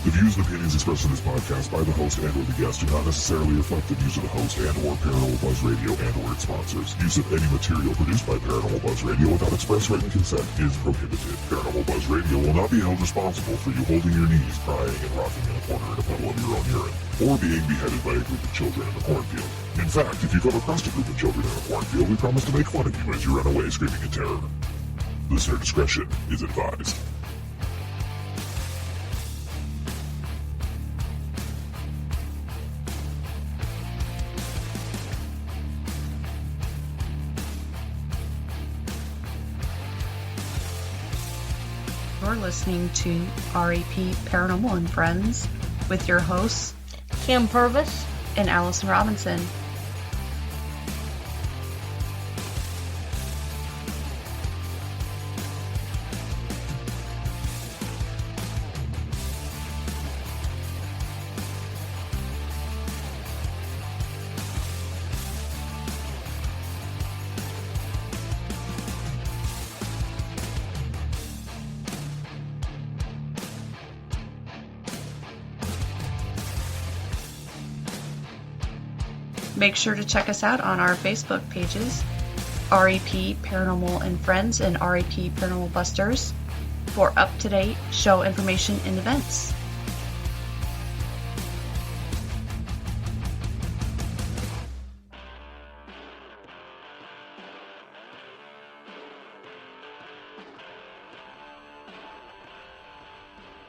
The views and opinions expressed in this podcast by the host and or the guest do not necessarily reflect the views of the host and or Paranormal Buzz Radio and or its sponsors. Use of any material produced by Paranormal Buzz Radio without express written consent is prohibited. Paranormal Buzz Radio will not be held responsible for you holding your knees, crying, and rocking in a corner in a puddle of your own urine, or being beheaded by a group of children in a cornfield. In fact, if you come across a group of children in a cornfield, we promise to make fun of you as you run away screaming in terror. Listener discretion is advised. You're listening to RAP Paranormal and Friends with your hosts, Kim Purvis and Allison Robinson. Make sure to check us out on our Facebook pages, RAP Paranormal and Friends and RAP Paranormal Busters, for up-to-date show information and events.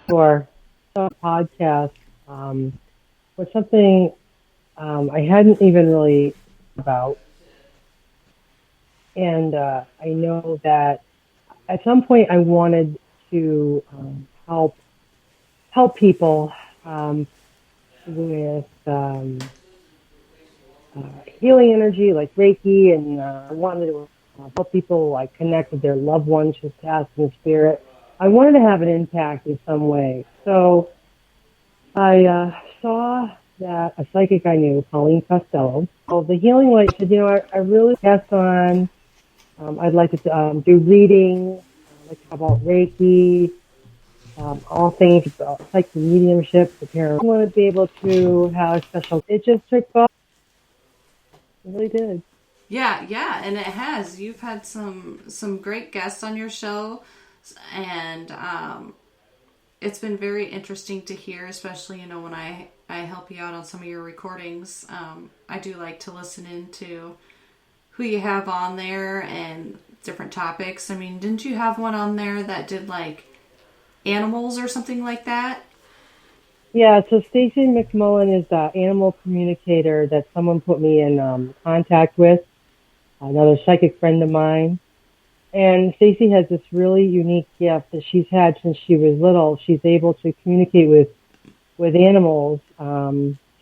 For some podcast was something I hadn't even really about. And I know that at some point I wanted to help people with healing energy like Reiki, and I wanted to help people like connect with their loved ones who passed in spirit. I wanted to have an impact in some way. So I saw that a psychic I knew, Colleen Costello, called the Healing Light, said, I really pass on. I'd like to do reading, I'd like to talk about Reiki, all things about psychic mediumship, the paranormal. I want to be able to have a special. It just took off. It really did. Yeah, and it has. You've had some great guests on your show, and it's been very interesting to hear, especially, when I help you out on some of your recordings. I do like to listen into who you have on there and different topics. I mean, didn't you have one on there that did like animals or something like that? Yeah, so Stacey McMullen is the animal communicator that someone put me in contact with, another psychic friend of mine. And Stacey has this really unique gift that she's had since she was little. She's able to communicate with animals.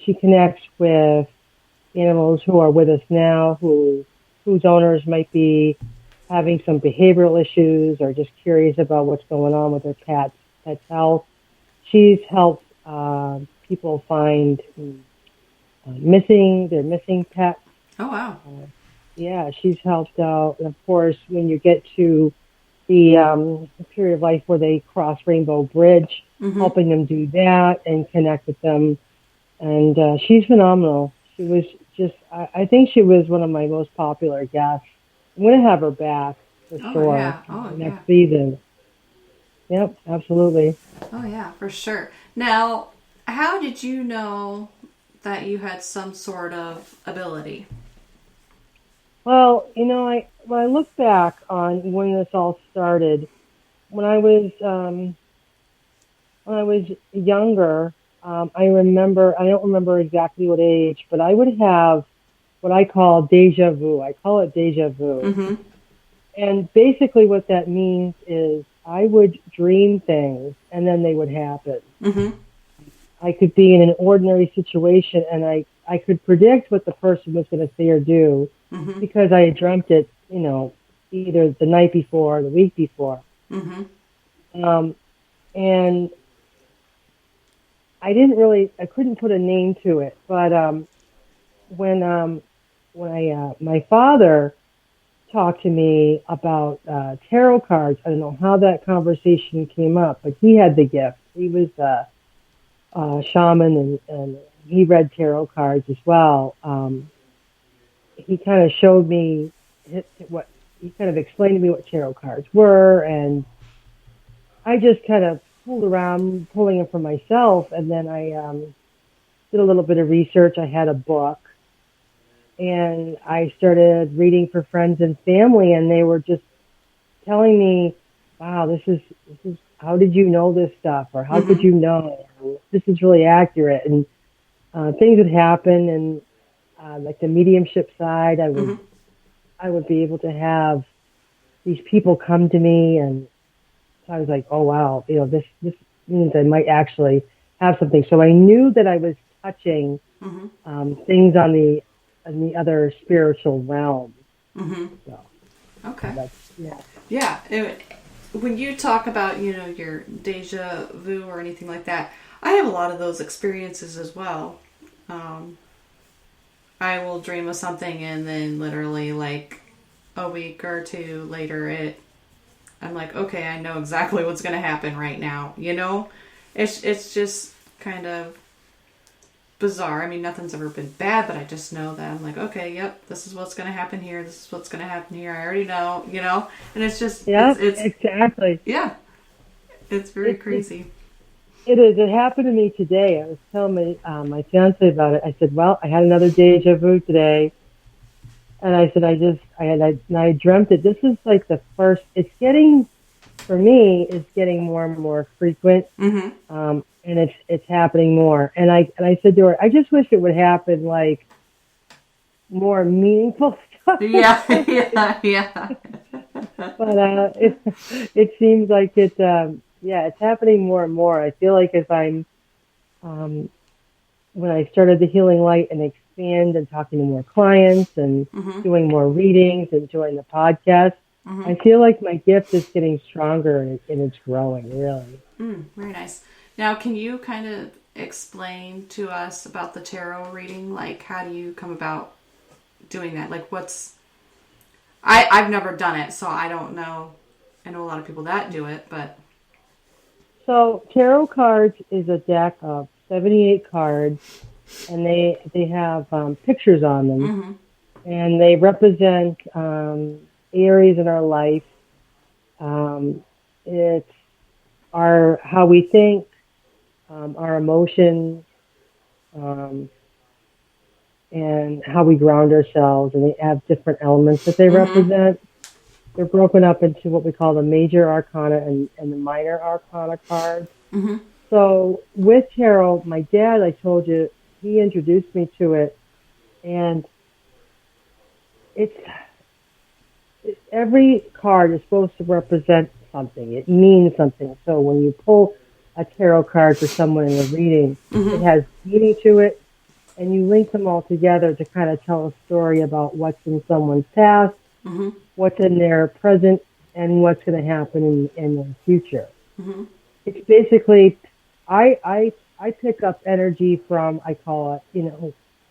She connects with animals who are with us now, whose owners might be having some behavioral issues or just curious about what's going on with their pet's health. She's helped people find their missing pets. Oh, wow. Yeah, she's helped out. And of course, when you get to the period of life where they cross Rainbow Bridge, helping them do that and connect with them. And she's phenomenal. She was just, I think she was one of my most popular guests. I'm going to have her back for sure. Yeah. Next season. Yep, absolutely. Oh, yeah, for sure. Now, how did you know that you had some sort of ability? Well, when I look back on when this all started, when I was younger, I don't remember exactly what age, but I would have what I call deja vu. I call it deja vu. Mm-hmm. And basically what that means is I would dream things and then they would happen. Mm-hmm. I could be in an ordinary situation and I could predict what the person was going to say or do because I had dreamt it, either the night before or the week before. Mm-hmm. And I couldn't put a name to it, but when my father talked to me about tarot cards, I don't know how that conversation came up, but he had the gift. He was shaman, and he read tarot cards as well. He kind of showed me what he kind of explained to me what tarot cards were, and I just kind of pulled around, pulling them for myself, and then I did a little bit of research. I had a book, and I started reading for friends and family, and they were just telling me, "Wow, this is how did you know this stuff, or how could you know? This is really accurate." And things would happen, and like the mediumship side, I would be able to have these people come to me, and so I was like, "Oh wow, this means I might actually have something." So I knew that I was touching things on the other spiritual realm. So, Okay. yeah. Yeah. When you talk about, your deja vu or anything like that, I have a lot of those experiences as well. I will dream of something, and then literally like a week or two later, I'm like, okay, I know exactly what's going to happen right now. It's just kind of bizarre. I mean, nothing's ever been bad, but I just know that I'm like, okay, yep, this is what's going to happen here. This is what's going to happen here. I already know, and it's just, Yeah, it's exactly. yeah, it's very crazy. It is. It happened to me today. I was telling my fiance about it. I said, "Well, I had another deja vu today," and I said, I dreamt it. This is like the first. It's getting, for me, it's getting more and more frequent, and it's happening more. And I said to her, I just wish it would happen like more meaningful stuff. Yeah, yeah. But it seems like it's happening more and more. I feel like as I'm when I started the Healing Light and expand and talking to more clients and doing more readings and doing the podcast, I feel like my gift is getting stronger and it's growing, really. Very nice. Now, can you kind of explain to us about the tarot reading? Like, how do you come about doing that? Like, I've never done it, so I don't know. I know a lot of people that do it, but... So, tarot cards is a deck of 78 cards, and they have pictures on them, and they represent areas in our life. It's how we think, our emotions, and how we ground ourselves, and they have different elements that they represent. They're broken up into what we call the major arcana and the minor arcana cards. So with tarot, my dad, I told you, he introduced me to it, and every card is supposed to represent something. It means something. So when you pull a tarot card for someone in a reading, it has meaning to it, and you link them all together to kind of tell a story about what's in someone's past, what's in their present, and what's going to happen in their future. It's basically, I pick up energy from, I call it,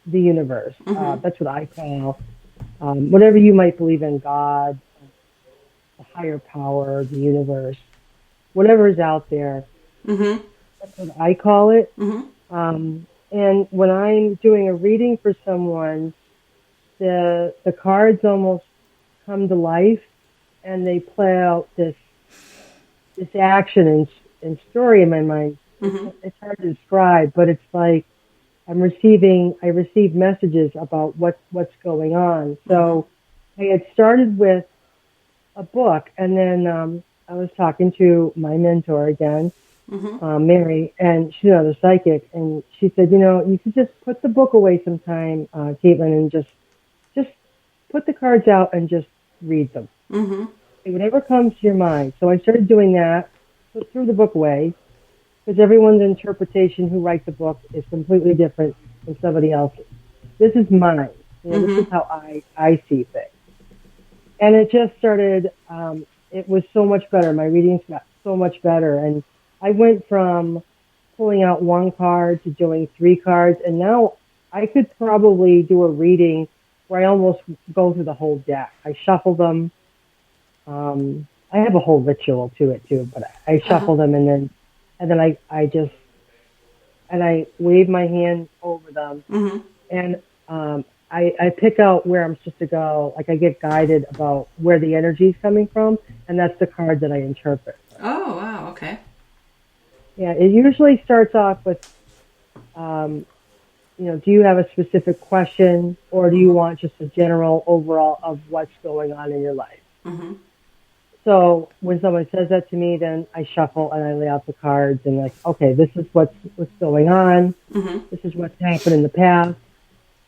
the universe. That's what I call, whatever you might believe in, God, the higher power, the universe, whatever is out there. That's what I call it. And when I'm doing a reading for someone, the cards almost come to life, and they play out this action and story in my mind. It's hard to describe, but it's like I receive messages about what's going on. So I had started with a book, and then I was talking to my mentor again, Mary, and she's another psychic, and she said, you could just put the book away sometime, Caitlin, and just put the cards out and just read them. Whatever comes to your mind. So I started doing that, threw the book away, because everyone's interpretation who writes a book is completely different than somebody else's. This is mine. This is how I see things. And it just started, it was so much better. My readings got so much better. And I went from pulling out one card to doing 3 cards. And now I could probably do a reading where I almost go through the whole deck. I shuffle them. I have a whole ritual to it too, but I shuffle them, and then I just and I wave my hand over them, and I pick out where I'm supposed to go. Like I get guided about where the energy is coming from, and that's the card that I interpret. Oh, wow. Okay. Yeah, it usually starts off with, do you have a specific question, or do you want just a general overall of what's going on in your life? So when someone says that to me, then I shuffle and I lay out the cards and like, okay, this is what's going on. This is what's happened in the past.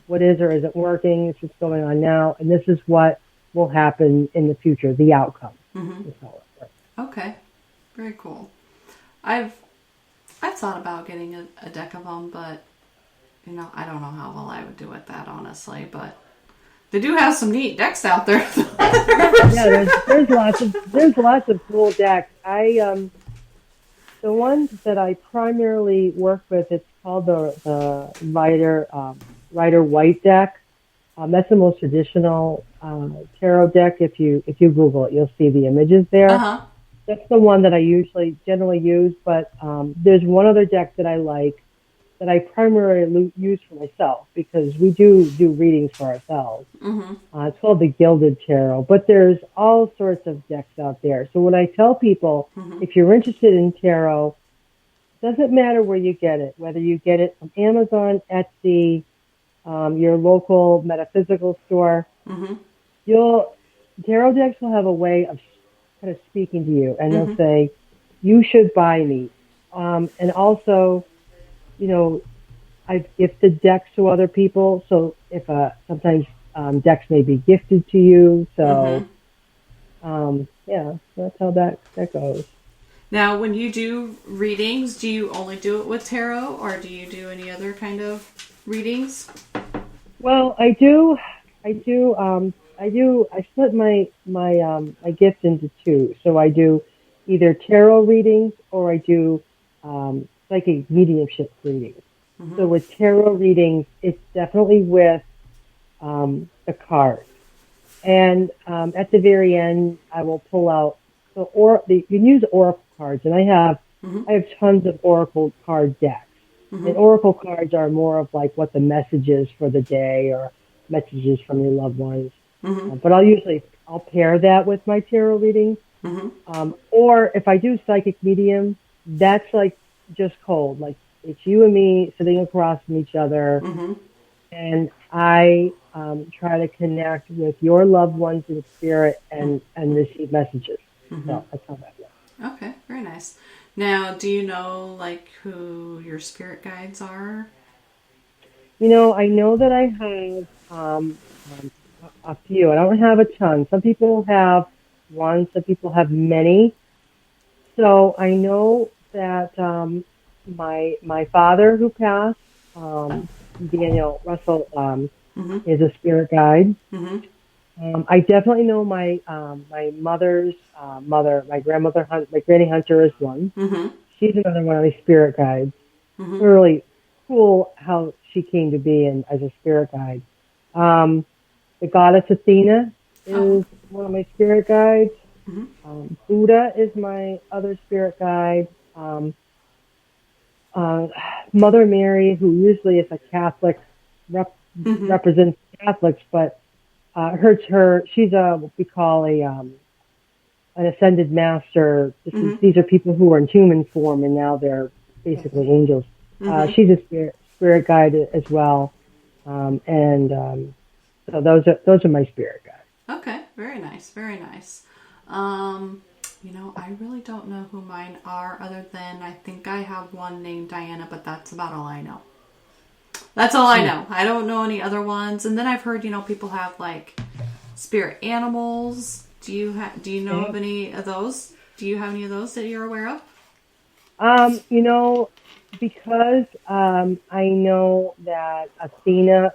What is or isn't working? This is what's going on now, and this is what will happen in the future. The outcome. Okay, very cool. I've thought about getting a deck of them, but I don't know how well I would do with that, honestly. But they do have some neat decks out there. Yeah, there's lots of cool decks. The ones that I primarily work with, it's called the Rider White deck. That's the most traditional tarot deck. If you Google it, you'll see the images there. That's the one that I generally use. But there's one other deck that I like that I primarily use for myself because we do readings for ourselves. It's called the Gilded Tarot, but there's all sorts of decks out there. So when I tell people, if you're interested in tarot, it doesn't matter where you get it, whether you get it from Amazon, Etsy, your local metaphysical store, tarot decks will have a way of kind of speaking to you, and they'll say, you should buy me. And also, I've gifted decks to other people, so if sometimes decks may be gifted to you. So, that's how that goes. Now, when you do readings, do you only do it with tarot, or do you do any other kind of readings? Well, I do. I split my gift into two. So I do either tarot readings or I do psychic mediumship readings. So with tarot readings, it's definitely with the cards. And at the very end, I will pull out you can use oracle cards, and I have tons of oracle card decks. And oracle cards are more of like what the message is for the day or messages from your loved ones. But I'll pair that with my tarot readings. Or if I do psychic medium, that's like just cold. Like it's you and me sitting across from each other. And I try to connect with your loved ones in spirit and receive messages. So that's how that works. Okay, very nice. Now, do you know like who your spirit guides are? I know that I have a few. I don't have a ton. Some people have one. Some people have many. So I know that my father who passed, Daniel Russell, is a spirit guide. I definitely know my mother's mother, my grandmother, my Granny Hunter is one. She's another one of my spirit guides. Really cool how she came to be as a spirit guide. The goddess Athena is one of my spirit guides. Buddha is my other spirit guide. Mother Mary, who usually is a Catholic, represents Catholics, but she's what we call an ascended master. These are people who are in human form, and now they're basically angels. She's a spirit guide as well, so those are my spirit guides. Okay, very nice, very nice. I really don't know who mine are, other than I think I have one named Diana, but that's about all I know. That's all I know. I don't know any other ones. And then I've heard, people have like spirit animals. Do you know of any of those? Do you have any of those that you're aware of? Because I know that Athena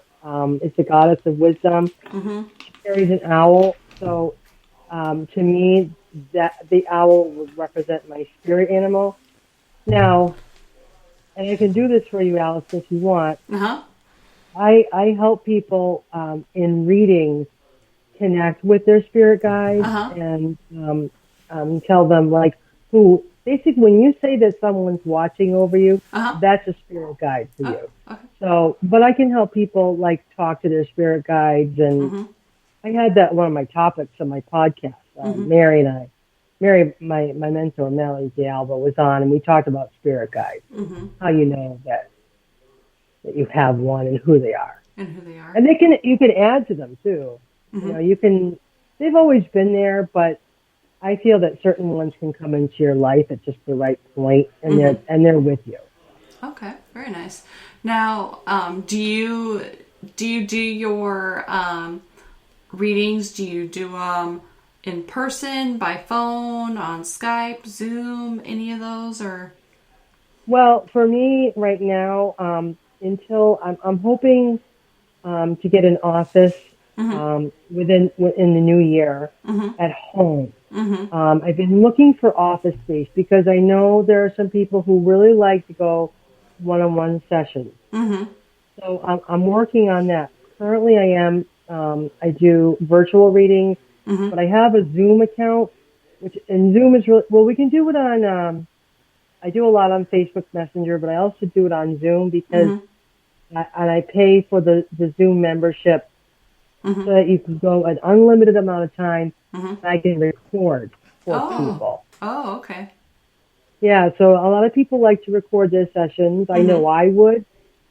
is the goddess of wisdom. She carries an owl. So to me, that the owl would represent my spirit animal. Now, and I can do this for you, Alice, if you want. I help people in readings connect with their spirit guides and tell them like who basically, when you say that someone's watching over you, Uh-huh. that's a spirit guide for Oh, you. okay. So, but I can help people like talk to their spirit guides, and Mm-hmm. I had that one of my topics on my podcast. Mm-hmm. Mary, my mentor, Melanie D'Alba, was on, and we talked about spirit guides, Mm-hmm. how you know that you have one and who they are, And who they are. and you can add to them too. Mm-hmm. You know, you can. They've always been there, but I feel that certain ones can come into your life at just the right point, and they're with you. Okay, very nice. Now, do you do your readings? Do you do them in person, by phone, on Skype, Zoom, any of those, or? Well, for me right now, until I'm hoping to get an office within the new year at home. I've been looking for office space because I know there are some people who really like to go one-on-one sessions. So I'm working on that. Currently, I do virtual readings, but I have a Zoom account, and Zoom is really well. We can do it on. I do a lot on Facebook Messenger, but I also do it on Zoom because I pay for the Zoom membership so that you can go an unlimited amount of time. And I can record for people. Oh, okay. Yeah, so a lot of people like to record their sessions. I know I would.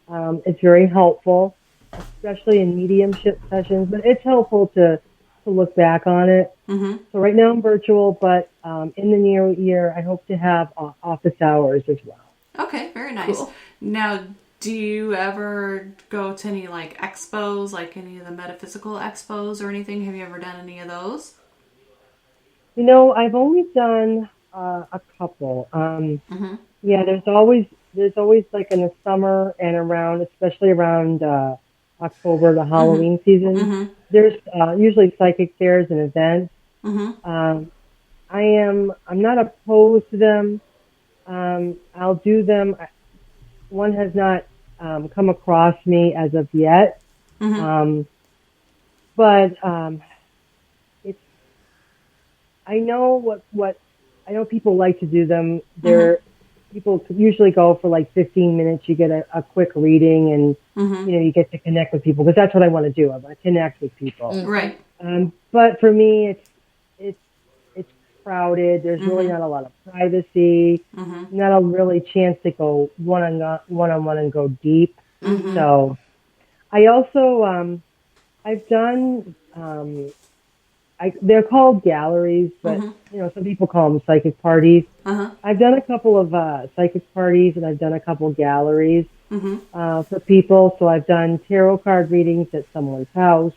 It's very helpful, especially in mediumship sessions, but it's helpful to look back on it. So right now I'm virtual, but in the near year, I hope to have office hours as well. Okay, very nice. Cool. Now, do you ever go to any like expos, like any of the metaphysical expos or anything? Have you ever done any of those? You know, I've only done a couple. Yeah, there's always like in the summer and around, especially around October, the Halloween season. There's usually psychic fairs and events. I'm not opposed to them. I'll do them. One has not come across me as of yet. But it's, I know what I know people like to do them. People usually go for like 15 minutes. You get a quick reading, and you know, you get to connect with people, because that's what I want to do. I want to connect with people. Right. But for me, it's crowded. There's really not a lot of privacy. Not a really chance to go one on one and go deep. So I also I've done they're called galleries, but you know, some people call them psychic parties. I've done a couple of psychic parties, and I've done a couple galleries for people. So I've done tarot card readings at someone's house,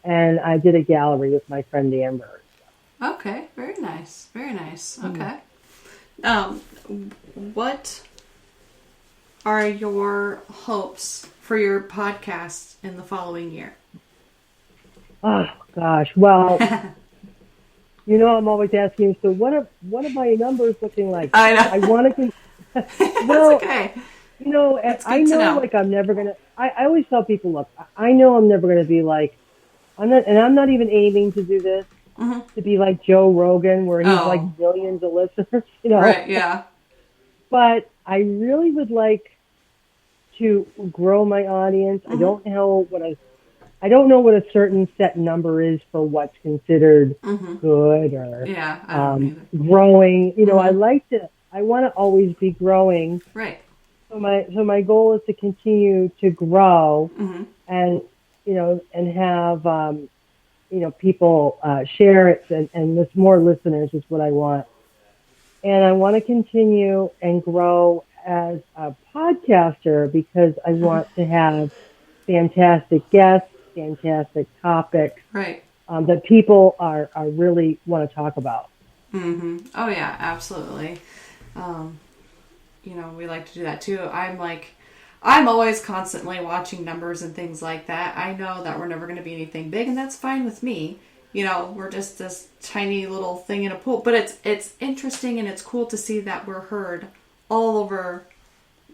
and I did a gallery with my friend Amber. Okay, very nice, very nice. Okay, what are your hopes for your podcast in the following year? Oh gosh, well, you know, I'm always asking. So what are my numbers looking like? I know. I want to. Well, that's okay. You know, I know, like I'm never gonna. I always tell people, look, I know I'm never gonna be like, I'm not even aiming to do this to be like Joe Rogan, where he's like billions of listeners. You know, right? Yeah. But I really would like to grow my audience. I don't know what a certain set number is for what's considered good or growing. You know, I want to always be growing. Right. So my goal is to continue to grow and, you know, and have, you know, people share it, and with more listeners is what I want. And I want to continue and grow as a podcaster, because I want to have fantastic guests, fantastic topics, right, that people are really want to talk about. Oh yeah, absolutely. You know, we like to do that too. I'm always constantly watching numbers and things like that. I know that we're never going to be anything big, and that's fine with me. You know, we're just this tiny little thing in a pool, but it's interesting, and it's cool to see that we're heard all over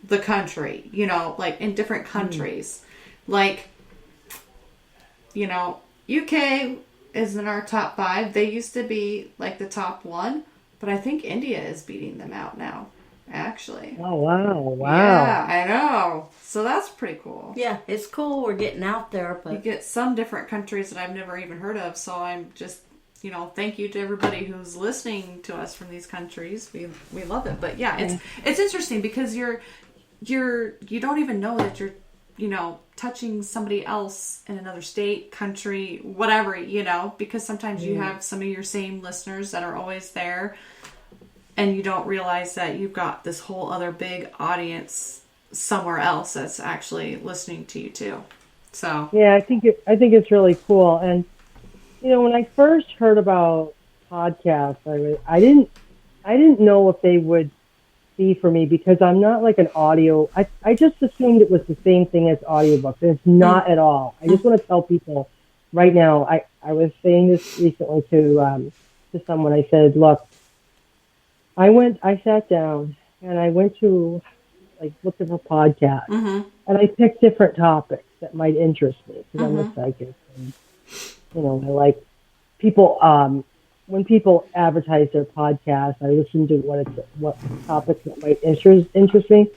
the country, you know, like in different countries. Like, you know, UK is in our top 5. They used to be like the top 1, But I think India is beating them out now, actually. Oh, wow. Yeah, I know. So that's pretty cool. Yeah, it's cool. We're getting out there, but You get some different countries that I've never even heard of. So I'm just, thank you to everybody who's listening to us from these countries. We love it. But yeah, it's interesting because you don't even know that you're, touching somebody else in another state, country, whatever, because sometimes you have some of your same listeners that are always there, and you don't realize that you've got this whole other big audience somewhere else that's actually listening to you too. So Yeah, I think it's really cool. And when I first heard about podcasts, I didn't know if they would be for me because I'm not like an audio. I just assumed it was the same thing as audiobooks. And it's not at all. I just want to tell people right now. I was saying this recently to someone. I said, look, I sat down and I went to looked at a podcast and I picked different topics that might interest me because I'm a psychic and I like people. When people advertise their podcast, I listen to what topics that might interest me.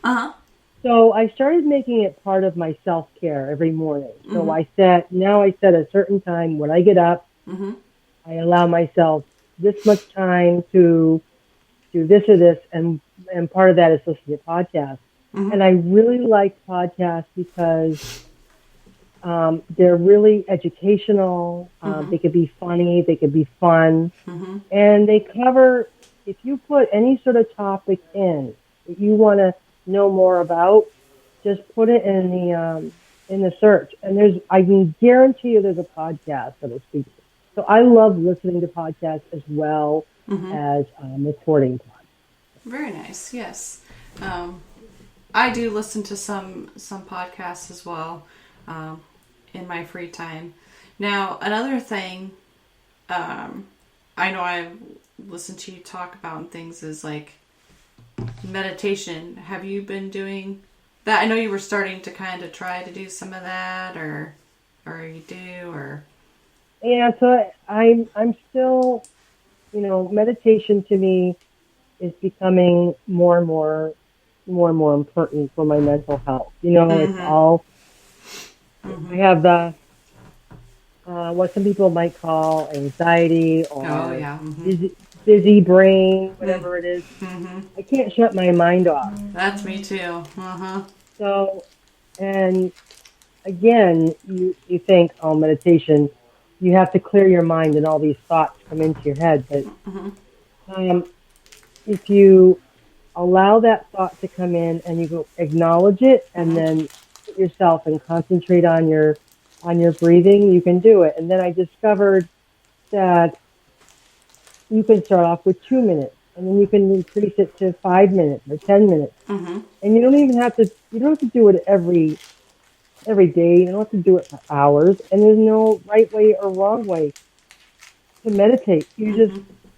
So I started making it part of my self-care every morning. So I set a certain time when I get up. I allow myself this much time to do this or this, and part of that is listening to podcasts. And I really like podcasts because they're really educational. They could be funny. They could be fun. And they cover, if you put any sort of topic in that you want to know more about, just put it in the search. And I can guarantee you there's a podcast that'll speak to you. So I love listening to podcasts as well as recording podcasts. very nice. Yes. I do listen to some podcasts as well. In my free time. Now, another thing, I know I've listened to you talk about things is like meditation. Have you been doing that? I know you were starting to kind of try to do some of that, or you do, or yeah. So I'm still, meditation to me is becoming more and more important for my mental health. It's all. I have the what some people might call anxiety or busy brain, whatever it is. I can't shut my mind off. That's me too. So, and again, you think, meditation, you have to clear your mind and all these thoughts come into your head. But if you allow that thought to come in and you go acknowledge it and then yourself and concentrate on your breathing, you can do it. And then I discovered that you can start off with 2 minutes and then you can increase it to 5 minutes or 10 minutes. And you don't have to do it every day. You don't have to do it for hours, and there's no right way or wrong way to meditate.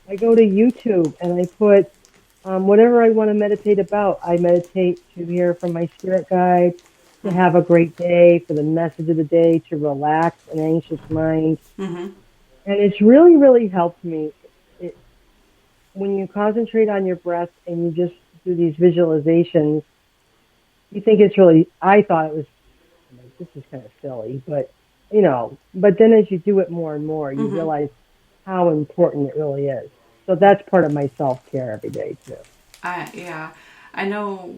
I go to YouTube and I put whatever I want to meditate about. I meditate to hear from my spirit guide, to have a great day, for the message of the day, to relax an anxious mind. And it's really, really helped me. When you concentrate on your breath and you just do these visualizations, you think it's really, I thought it was, this is kind of silly, but, but then as you do it more and more, you realize how important it really is. So that's part of my self-care every day, too. Yeah. I know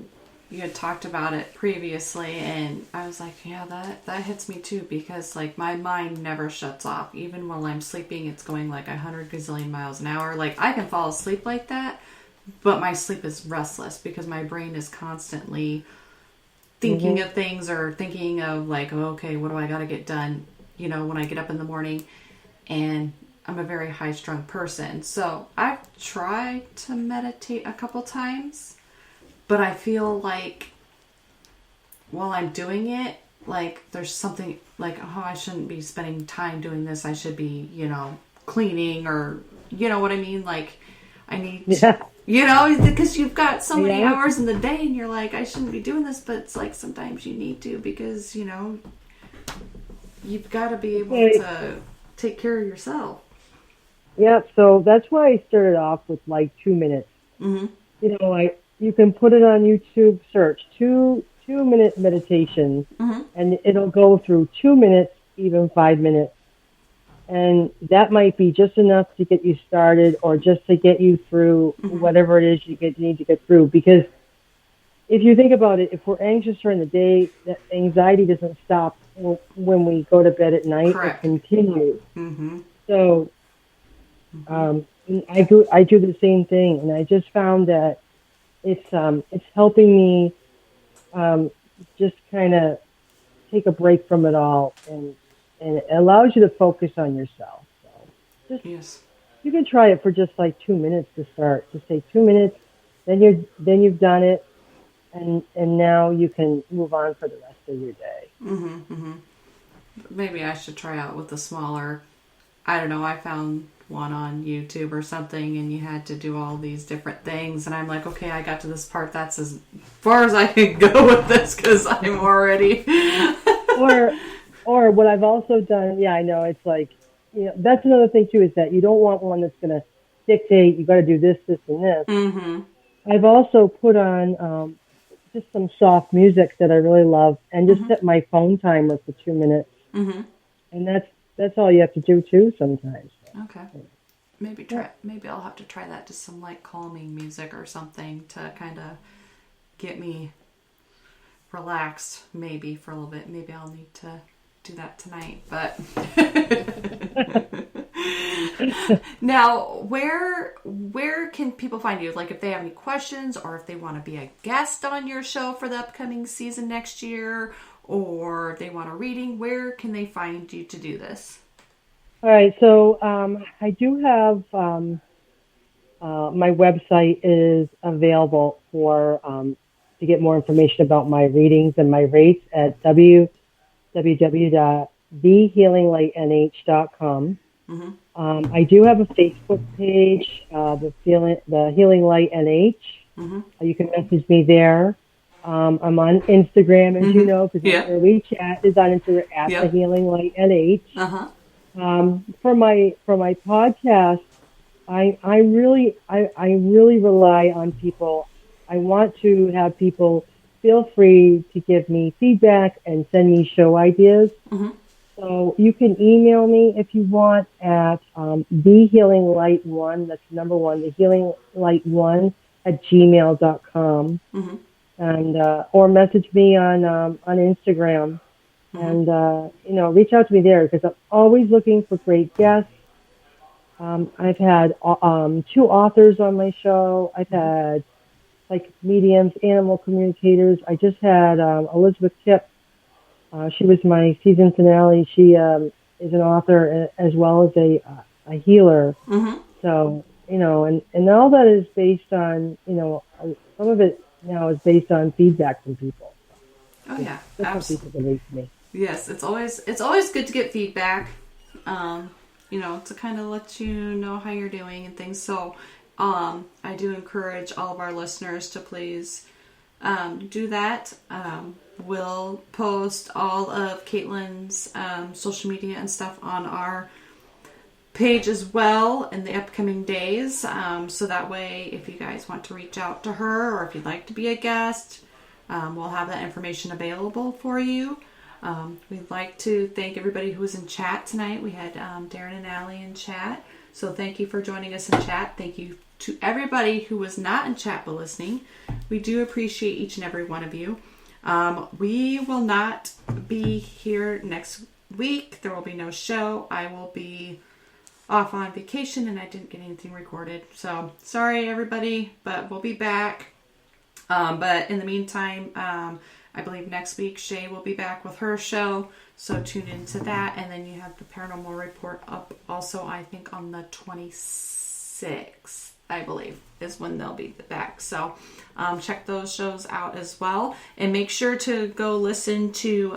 you had talked about it previously, and I was like, yeah, that hits me too, because like my mind never shuts off. Even while I'm sleeping, it's going like 100 gazillion miles an hour. Like I can fall asleep like that, but my sleep is restless because my brain is constantly thinking of things or thinking of like, oh, okay, what do I got to get done, when I get up in the morning. And I'm a very high-strung person. So I've tried to meditate a couple times, but I feel like while I'm doing it, like there's something like, oh, I shouldn't be spending time doing this. I should be, cleaning, or, you know what I mean? Like I need to, because you've got so many hours in the day and you're like, I shouldn't be doing this, but it's like sometimes you need to, because, you've got to be able to take care of yourself. Yeah, so that's why I started off with like 2 minutes. Mm-hmm. You know, like you can put it on YouTube, search 2 minute meditation, Mm-hmm. and it'll go through 2 minutes, even 5 minutes. And that might be just enough to get you started or just to get you through Mm-hmm. whatever it is need to get through. Because if you think about it, if we're anxious during the day, that anxiety doesn't stop when we go to bed at night. It Correct. continues. Mm-hmm. So Mm-hmm. I do the same thing, and I just found that it's helping me um, just kind of take a break from it all, and it allows you to focus on yourself. So just Yes. you can try it for just like 2 minutes to start. Just say 2 minutes, then you've done it, and now you can move on for the rest of your day. Mm-hmm. Mm-hmm. Maybe I should try out with the smaller. I don't know. I found one on YouTube or something, and you had to do all these different things. And I'm like, okay, I got to this part. That's as far as I can go with this because I'm already. Or or what I've also done, yeah, I know it's like, that's another thing too is that you don't want one that's going to dictate you got to do this, this, and this. Mm-hmm. I've also put on just some soft music that I really love, and just Mm-hmm. set my phone timer for 2 minutes, Mm-hmm. and that's all you have to do too sometimes. Okay. Maybe Yeah. try. Maybe I'll have to try that. Just some like calming music or something to kind of get me relaxed. Maybe for a little bit. Maybe I'll need to do that tonight. But now, where can people find you? Like if they have any questions, or if they want to be a guest on your show for the upcoming season next year, or if they want a reading, where can they find you to do this? All right, so I do have my website is available for to get more information about my readings and my rates at www.thehealinglightnh.com. Mm-hmm. I do have a Facebook page, the Healing Light NH. Mm-hmm. You can message me there. I'm on Instagram, as you Mm-hmm. know, because that's Yeah. where we chat is on Instagram at the Yep. Healing Light NH. Uh-huh. For my podcast, I really rely on people. I want to have people feel free to give me feedback and send me show ideas. Mm-hmm. So you can email me if you want at thehealinglight1, that's number one, thehealinglight1 at gmail.com. Mm-hmm. And or message me on Instagram, Mm-hmm. and reach out to me there because I'm always looking for great guests. I've had two authors on my show. I've had like mediums, animal communicators. I just had Elizabeth Tipp. She was my season finale. She is an author as well as a healer. Mm-hmm. So, and all that is based on, some of it now is based on feedback from people. Oh yeah, That's how absolutely. people believe me. Yes, it's always good to get feedback. To kind of let you know how you're doing and things. So, I do encourage all of our listeners to please do that. We'll post all of Caitlin's social media and stuff on our page as well in the upcoming days. So that way, if you guys want to reach out to her or if you'd like to be a guest, we'll have that information available for you. We'd like to thank everybody who was in chat tonight. We had Darren and Allie in chat. So thank you for joining us in chat. Thank you to everybody who was not in chat but listening. We do appreciate each and every one of you. We will not be here next week. There will be no show. I will be off on vacation and I didn't get anything recorded. So sorry everybody, but we'll be back. But in the meantime, I believe next week Shay will be back with her show. So tune into that. And then you have the Paranormal Report up also, I think, on the 26th, I believe, is when they'll be back. So check those shows out as well. And make sure to go listen to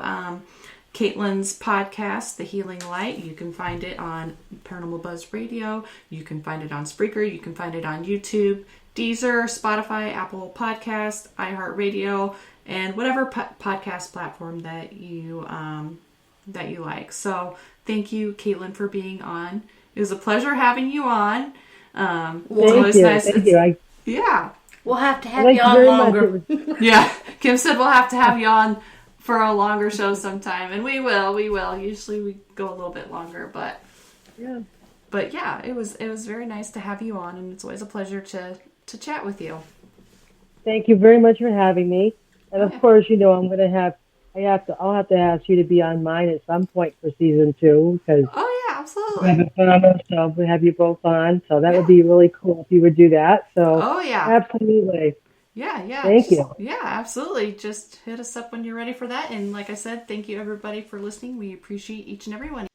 Caitlin's podcast, The Healing Light. You can find it on Paranormal Buzz Radio. You can find it on Spreaker. You can find it on YouTube, Deezer, Spotify, Apple Podcast, iHeartRadio, and whatever podcast platform that you like. So thank you, Caitlin, for being on. It was a pleasure having you on. It's Thank always you. nice. Thank you. Yeah. We'll have to I have like you you on very longer. much. Yeah. Kim said we'll have to have you on for a longer show sometime, and we will. Usually we go a little bit longer, but Yeah. yeah, it was very nice to have you on, and it's always a pleasure to chat with you. Thank you very much for having me. And of Okay. course, you know, I'll have to ask you to be on mine at some point for season 2 because Oh yeah, we have absolutely. a phenomenal show. We have you both on, so that Yeah. would be really cool if you would do that. So Oh yeah. absolutely. Yeah. Thank you. Yeah, absolutely. Just hit us up when you're ready for that. And like I said, thank you everybody for listening. We appreciate each and every one.